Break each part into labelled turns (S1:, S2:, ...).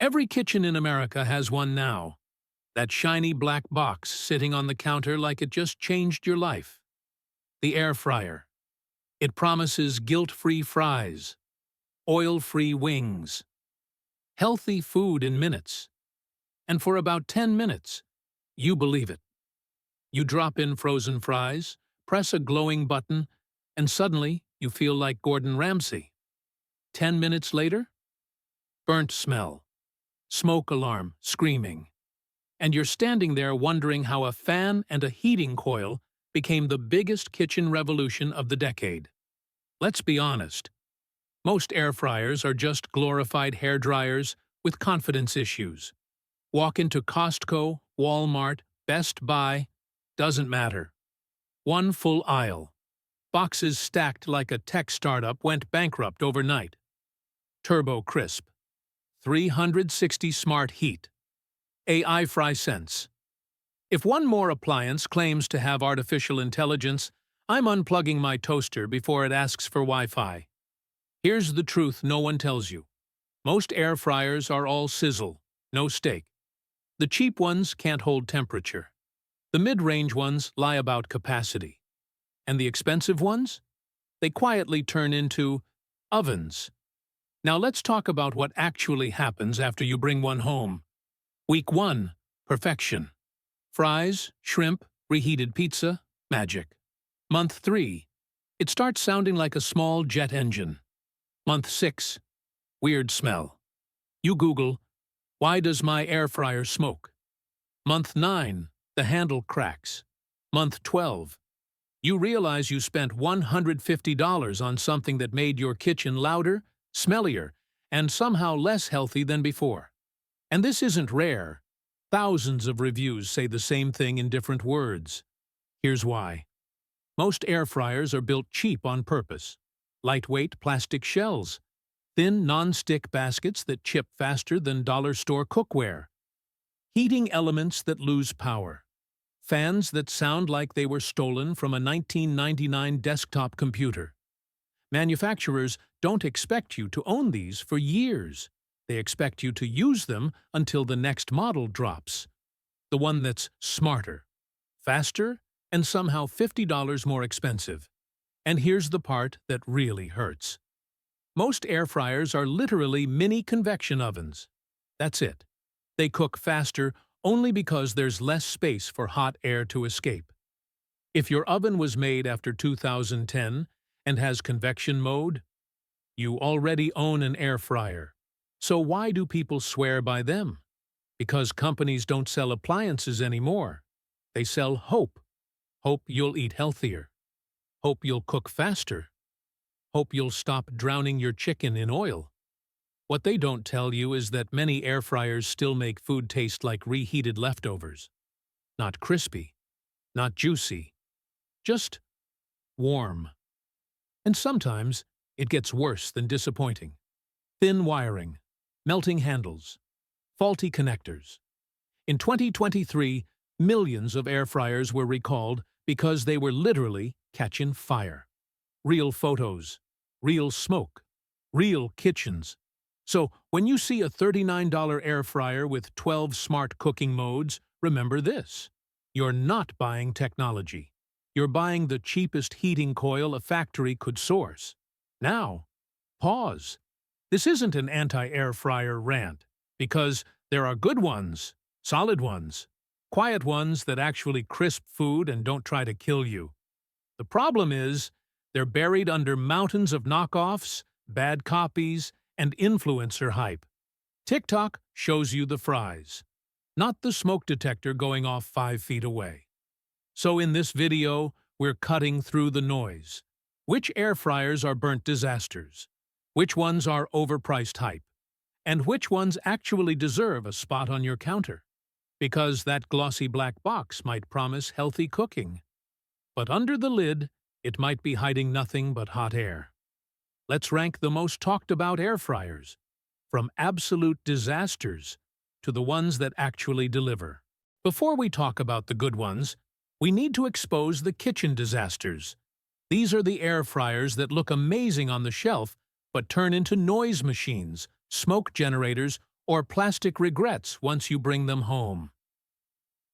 S1: Every kitchen in America has one now. That shiny black box sitting on the counter like it just changed your life. The air fryer. It promises guilt-free fries, oil-free wings, healthy food in minutes. And for about 10 minutes, you believe it. You drop in frozen fries, press a glowing button, and suddenly you feel like Gordon Ramsay. 10 minutes later, burnt smell, smoke alarm screaming, and you're standing there wondering how a fan and a heating coil became the biggest kitchen revolution of the decade. Let's be honest. Most air fryers are just glorified hair dryers with confidence issues. Walk into Costco, Walmart, Best Buy, doesn't matter. One full aisle. Boxes stacked like a tech startup went bankrupt overnight. Turbo Crisp. 360 Smart Heat. AI Fry Sense. If one more appliance claims to have artificial intelligence, I'm unplugging my toaster before it asks for Wi-Fi. Here's the truth no one tells you. Most air fryers are all sizzle, no steak. The cheap ones can't hold temperature. The mid-range ones lie about capacity. And the expensive ones? They quietly turn into ovens. Now let's talk about what actually happens after you bring one home. Week 1. Perfection. Fries, shrimp, reheated pizza, magic. Month 3. It starts sounding like a small jet engine. Month 6. Weird smell. You Google, why does my air fryer smoke? Month 9. The handle cracks. Month 12. You realize you spent $150 on something that made your kitchen louder, smellier, and somehow less healthy than before. And this isn't rare. Thousands of reviews say the same thing in different words. Here's why. Most air fryers are built cheap on purpose. Lightweight plastic shells, thin non-stick baskets that chip faster than dollar store cookware, heating elements that lose power, fans that sound like they were stolen from a 1999 desktop computer. Manufacturers don't expect you to own these for years. They expect you to use them until the next model drops. The one that's smarter, faster, and somehow $50 more expensive. And here's the part that really hurts. Most air fryers are literally mini convection ovens. That's it. They cook faster only because there's less space for hot air to escape. If your oven was made after 2010 and has convection mode, you already own an air fryer. So why do people swear by them? Because companies don't sell appliances anymore. They sell hope. Hope you'll eat healthier. Hope you'll cook faster. Hope you'll stop drowning your chicken in oil. What they don't tell you is that many air fryers still make food taste like reheated leftovers. Not crispy, not juicy, just warm. And sometimes it gets worse than disappointing. Thin wiring, melting handles, faulty connectors. In 2023, millions of air fryers were recalled because they were literally catching fire. Real photos, real smoke, real kitchens. So when you see a $39 air fryer with 12 smart cooking modes, remember this. You're not buying technology. You're buying the cheapest heating coil a factory could source. Now, pause. This isn't an anti-air fryer rant, because there are good ones, solid ones, quiet ones that actually crisp food and don't try to kill you. The problem is, they're buried under mountains of knockoffs, bad copies, and influencer hype. TikTok shows you the fries, not the smoke detector going off 5 feet away. So in this video, we're cutting through the noise. Which air fryers are burnt disasters? Which ones are overpriced hype? And which ones actually deserve a spot on your counter? Because that glossy black box might promise healthy cooking. But under the lid, it might be hiding nothing but hot air. Let's rank the most talked about air fryers, from absolute disasters to the ones that actually deliver. Before we talk about the good ones, we need to expose the kitchen disasters. These are the air fryers that look amazing on the shelf but turn into noise machines, smoke generators, or plastic regrets once you bring them home.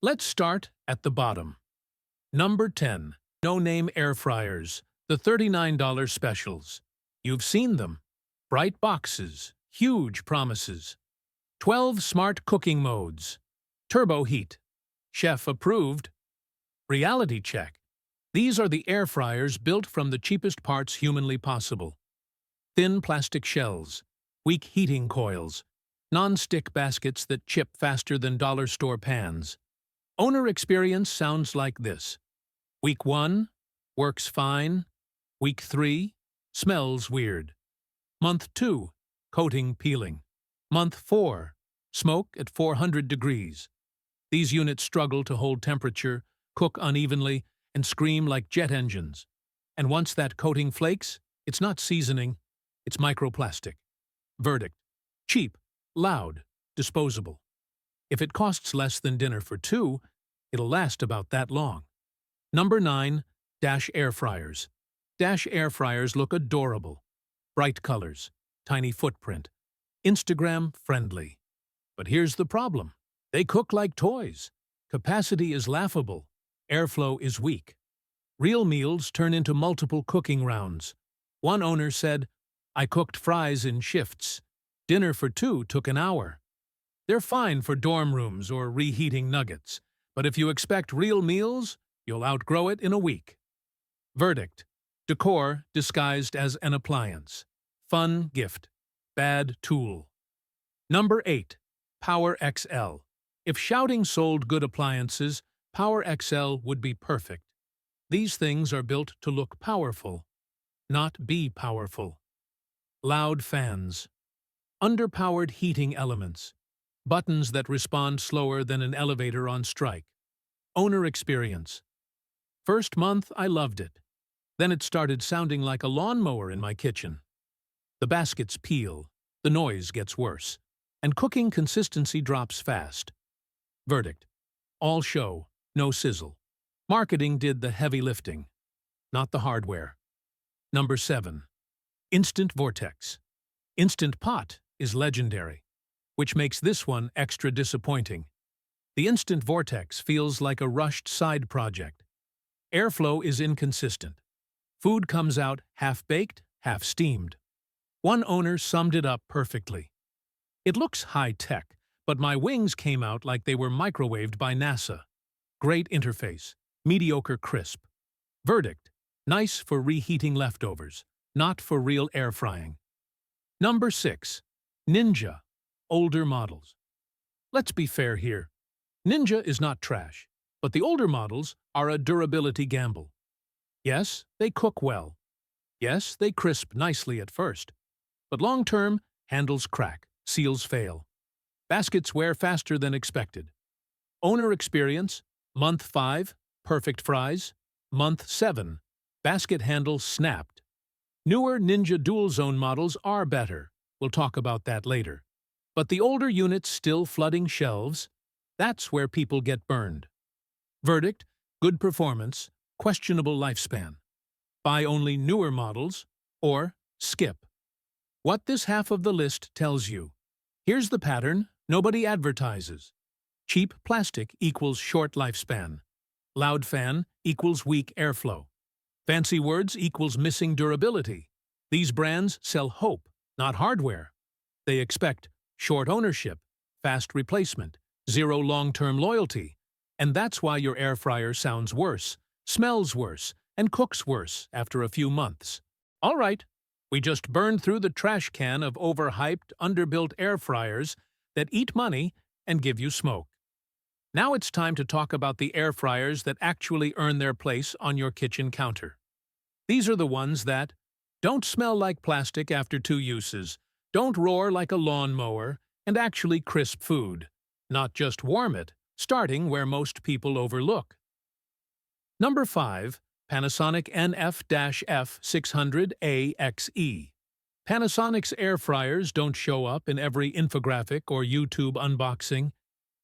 S1: Let's start at the bottom. Number 10. No-name air fryers, the $39 specials. You've seen them. Bright boxes, huge promises. 12 smart cooking modes. Turbo heat. Chef approved. Reality check. These are the air fryers built from the cheapest parts humanly possible. Thin plastic shells, weak heating coils, non-stick baskets that chip faster than dollar store pans. Owner experience sounds like this. Week 1, works fine. Week 3, smells weird. Month 2, coating peeling. Month 4, smoke at 400 degrees. These units struggle to hold temperature, cook unevenly, and scream like jet engines. And once that coating flakes, it's not seasoning, it's microplastic. Verdict: cheap, loud, disposable. If it costs less than dinner for two, it'll last about that long. Number 9. Dash air fryers. Dash air fryers look adorable. Bright colors, tiny footprint, Instagram friendly. But here's the problem. They cook like toys. Capacity is laughable. Airflow is weak. Real meals turn into multiple cooking rounds. One owner said, "I cooked fries in shifts. Dinner for two took an hour." They're fine for dorm rooms or reheating nuggets, but if you expect real meals, you'll outgrow it in a week. Verdict: decor disguised as an appliance. Fun gift. Bad tool. Number 8. Power XL. If shouting sold good appliances, Power XL would be perfect. These things are built to look powerful, not be powerful. Loud fans. Underpowered heating elements. Buttons that respond slower than an elevator on strike. Owner experience. First month, I loved it. Then it started sounding like a lawnmower in my kitchen. The baskets peel, the noise gets worse, and cooking consistency drops fast. Verdict: all show, no sizzle. Marketing did the heavy lifting, not the hardware. Number 7. Instant Vortex. Instant Pot is legendary, which makes this one extra disappointing. The Instant Vortex feels like a rushed side project. Airflow is inconsistent. Food comes out half-baked, half-steamed. One owner summed it up perfectly. "It looks high-tech, but my wings came out like they were microwaved by NASA. Great interface, mediocre crisp." Verdict: nice for reheating leftovers, not for real air frying. Number 6. Ninja. Older models. Let's be fair here. Ninja is not trash, but the older models are a durability gamble. Yes, they cook well. Yes, they crisp nicely at first. But long-term, handles crack, seals fail. Baskets wear faster than expected. Owner experience: month 5, perfect fries. Month 7, basket handle snapped. Newer Ninja Dual Zone models are better. We'll talk about that later. But the older units still flooding shelves, that's where people get burned. Verdict: good performance, questionable lifespan. Buy only newer models, or skip. What this half of the list tells you. Here's the pattern nobody advertises. Cheap plastic equals short lifespan. Loud fan equals weak airflow. Fancy words equals missing durability. These brands sell hope, not hardware. They expect short ownership, fast replacement, zero long-term loyalty. And that's why your air fryer sounds worse, smells worse, and cooks worse after a few months. All right, we just burned through the trash can of overhyped, underbuilt air fryers that eat money and give you smoke. Now it's time to talk about the air fryers that actually earn their place on your kitchen counter. These are the ones that don't smell like plastic after 2 uses, don't roar like a lawnmower, and actually crisp food, not just warm it, starting where most people overlook. Number 5. Panasonic NF-F600AXE. Panasonic's air fryers don't show up in every infographic or YouTube unboxing.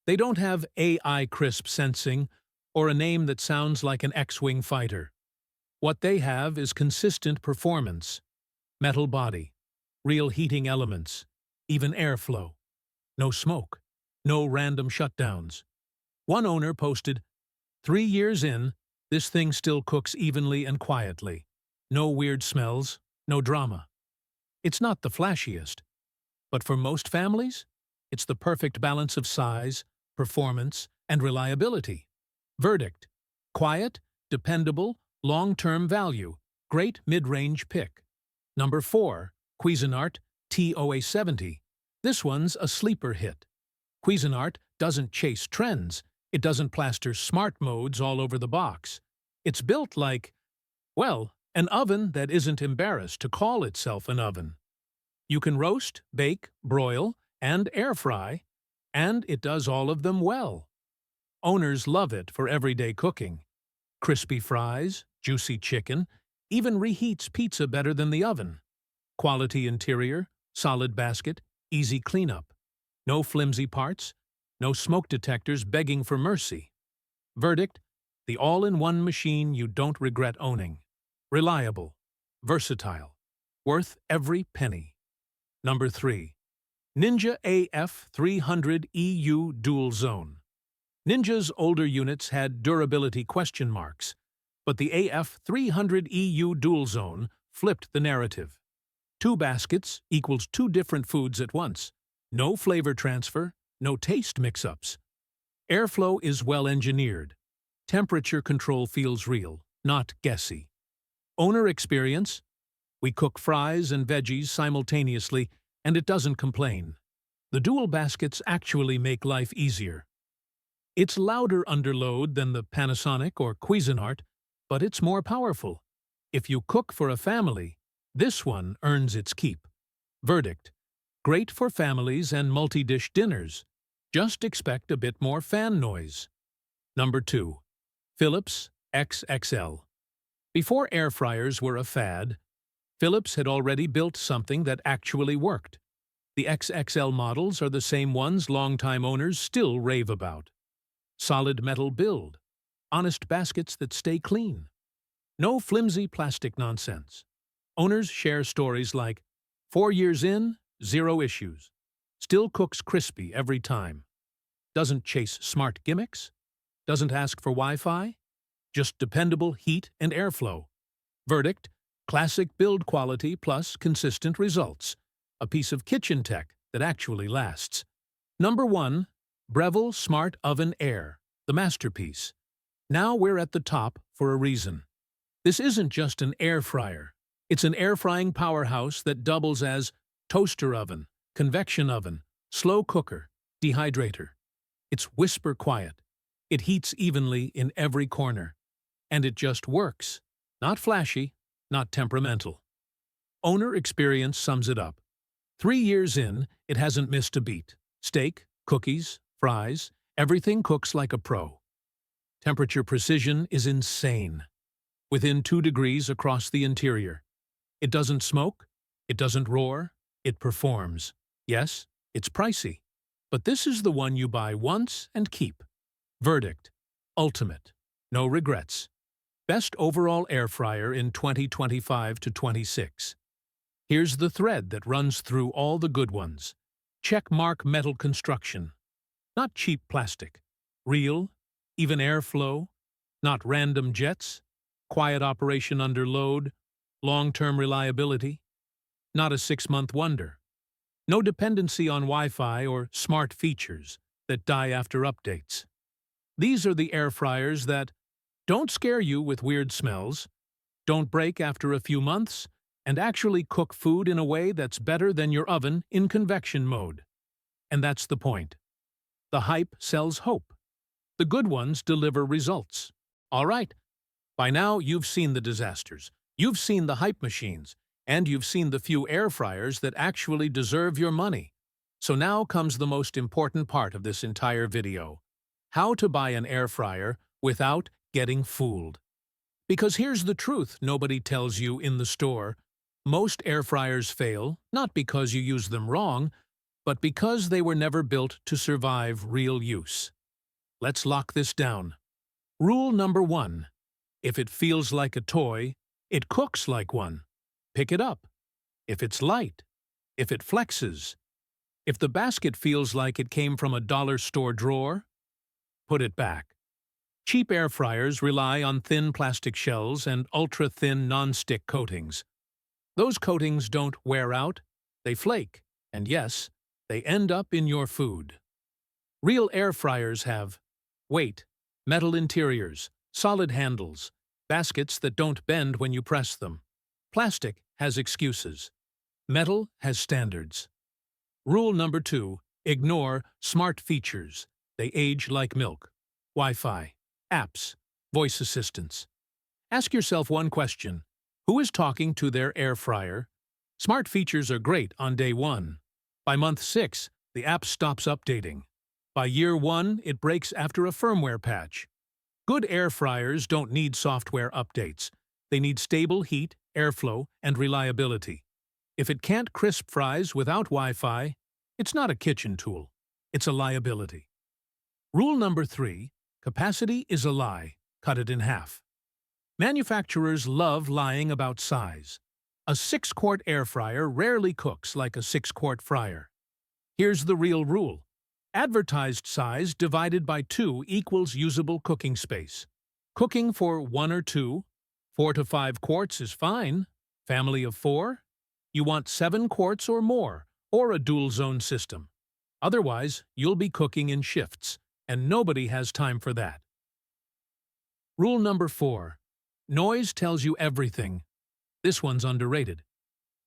S1: They don't have AI crisp sensing or a name that sounds like an X-Wing fighter. What they have is consistent performance, metal body, real heating elements, even airflow. no smoke, no random shutdowns. One owner posted, 3 years in, this thing still cooks evenly and quietly. No weird smells, no drama. It's not the flashiest, but for most families, it's the perfect balance of size, performance, and reliability. Verdict: quiet, dependable, long-term value. Great mid-range pick. Number 4, Cuisinart TOA70. This one's a sleeper hit. Cuisinart doesn't chase trends. It doesn't plaster smart modes all over the box. It's built like, well, an oven that isn't embarrassed to call itself an oven. You can roast, bake, broil, and air fry, and it does all of them well. Owners love it for everyday cooking. Crispy fries, juicy chicken, even reheats pizza better than the oven. Quality interior, solid basket, easy cleanup. No flimsy parts, no smoke detectors begging for mercy. Verdict: the all-in-one machine you don't regret owning. Reliable, versatile, worth every penny. Number 3. Ninja AF300 EU Dual Zone. Ninja's older units had durability question marks, but the AF300 EU Dual Zone flipped the narrative. 2 baskets equals 2 different foods at once. No flavor transfer, no taste mix-ups. Airflow is well-engineered. Temperature control feels real, not guessy. Owner experience: we cook fries and veggies simultaneously, and it doesn't complain. The dual baskets actually make life easier. It's louder under load than the Panasonic or Cuisinart, but it's more powerful. If you cook for a family, this one earns its keep. Verdict: great for families and multi-dish dinners. Just expect a bit more fan noise. Number 2. Philips XXL. Before air fryers were a fad, Philips had already built something that actually worked. The XXL models are the same ones longtime owners still rave about. Solid metal build, honest baskets that stay clean. No flimsy plastic nonsense. Owners share stories like, 4 years in, 0 issues. Still cooks crispy every time. Doesn't chase smart gimmicks. Doesn't ask for Wi-Fi. Just dependable heat and airflow. Verdict: classic build quality plus consistent results. A piece of kitchen tech that actually lasts. Number 1. Breville Smart Oven Air, the masterpiece. Now we're at the top for a reason. This isn't just an air fryer. It's an air frying powerhouse that doubles as toaster oven, convection oven, slow cooker, dehydrator. It's whisper quiet. It heats evenly in every corner. And it just works. Not flashy, not temperamental. Owner experience sums it up. 3 years in, it hasn't missed a beat. Steak, cookies, fries, everything cooks like a pro. Temperature precision is insane. Within 2 degrees across the interior. It doesn't smoke, it doesn't roar, it performs. Yes, it's pricey, but this is the one you buy once and keep. Verdict: ultimate. No regrets. Best overall air fryer in 2025 to 26. Here's the thread that runs through all the good ones. Checkmark metal construction. Not cheap plastic. Real, even airflow. Not random jets. Quiet operation under load. Long-term reliability. Not a 6-month wonder. No dependency on Wi-Fi or smart features that die after updates. These are the air fryers that don't scare you with weird smells, don't break after a few months, and actually cook food in a way that's better than your oven in convection mode. And that's the point. The hype sells hope. The good ones deliver results. All right, by now you've seen the disasters, you've seen the hype machines, and you've seen the few air fryers that actually deserve your money. So now comes the most important part of this entire video. How to buy an air fryer without getting fooled. Because here's the truth nobody tells you in the store. Most air fryers fail, not because you use them wrong, but because they were never built to survive real use. Let's lock this down. Rule number 1. If it feels like a toy, it cooks like one. Pick it up. If it's light, if it flexes, If the basket feels like it came from a dollar store drawer, put it back. Cheap air fryers rely on thin plastic shells and ultra-thin non-stick coatings. Those coatings don't wear out, they flake, and yes, they end up in your food. Real air fryers have weight, metal interiors, solid handles, baskets that don't bend when you press them. Plastic has excuses. Metal has standards. Rule number 2, ignore smart features. They age like milk. Wi-Fi, apps, voice assistants. Ask yourself one question. Who is talking to their air fryer? Smart features are great on day 1. By month 6, the app stops updating. By year 1, it breaks after a firmware patch. Good air fryers don't need software updates. They need stable heat, airflow, and reliability. If it can't crisp fries without Wi-Fi, it's not a kitchen tool. It's a liability. Rule number 3, capacity is a lie. Cut it in half. Manufacturers love lying about size. A 6-quart air fryer rarely cooks like a 6-quart fryer. Here's the real rule. Advertised size divided by 2 equals usable cooking space. Cooking for 1 or 2, 4 to 5 quarts is fine. Family of 4? You want 7 quarts or more, or a dual-zone system. Otherwise, you'll be cooking in shifts, and nobody has time for that. Rule number 4. Noise tells you everything. This one's underrated.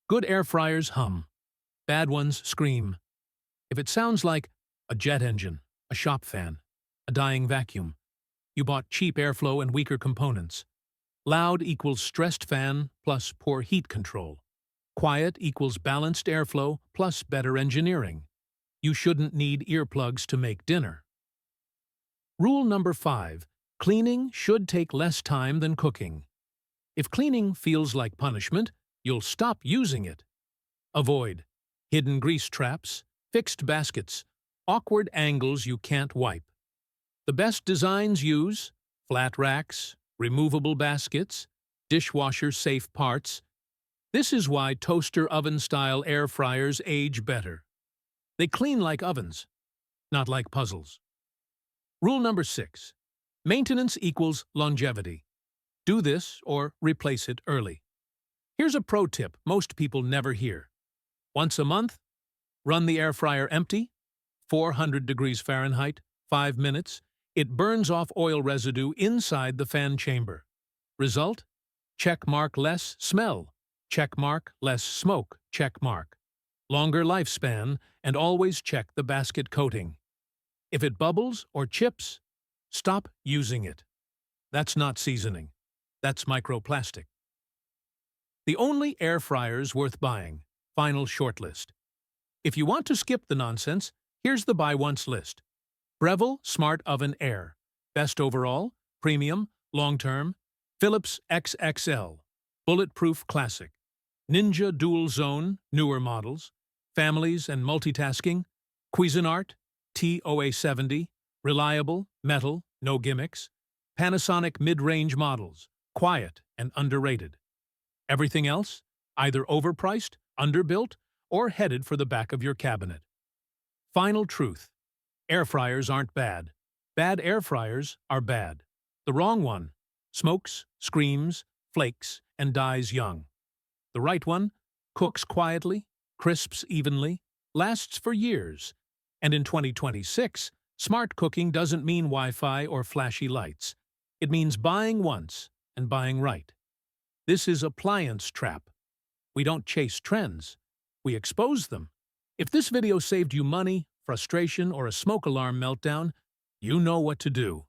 S1: Good air fryers hum. Bad ones scream. If it sounds like a jet engine, a shop fan, a dying vacuum, you bought cheap airflow and weaker components. Loud equals stressed fan plus poor heat control. Quiet equals balanced airflow plus better engineering. You shouldn't need earplugs to make dinner. Rule number 5. Cleaning should take less time than cooking. If cleaning feels like punishment, you'll stop using it. Avoid hidden grease traps, fixed baskets, awkward angles you can't wipe. The best designs use flat racks, removable baskets, dishwasher-safe parts. This is why toaster oven-style air fryers age better. They clean like ovens, not like puzzles. Rule number 6. Maintenance equals longevity. Do this or replace it early. Here's a pro tip most people never hear. Once a month, run the air fryer empty, 400 degrees Fahrenheit, 5 minutes. It burns off oil residue inside the fan chamber. Result? Check mark less smell. Check mark less smoke. Check mark. Longer lifespan, and always check the basket coating. If it bubbles or chips, stop using it. That's not seasoning. That's microplastic. The only air fryers worth buying. Final shortlist. If you want to skip the nonsense, here's the buy-once list. Breville Smart Oven Air. Best overall, premium, long-term. Philips XXL. Bulletproof Classic. Ninja Dual Zone, newer models. Families and multitasking. Cuisinart, TOA70. Reliable, metal, no gimmicks. Panasonic mid-range models. Quiet and underrated. Everything else? Either overpriced, underbuilt, or headed for the back of your cabinet. Final truth. Air fryers aren't bad. Bad air fryers are bad. The wrong one smokes, screams, flakes, and dies young. The right one cooks quietly, crisps evenly, lasts for years. And in 2026, smart cooking doesn't mean Wi-Fi or flashy lights. It means buying once and buying right. This is Appliance Trap. We don't chase trends. We expose them. If this video saved you money, frustration, or a smoke alarm meltdown, you know what to do.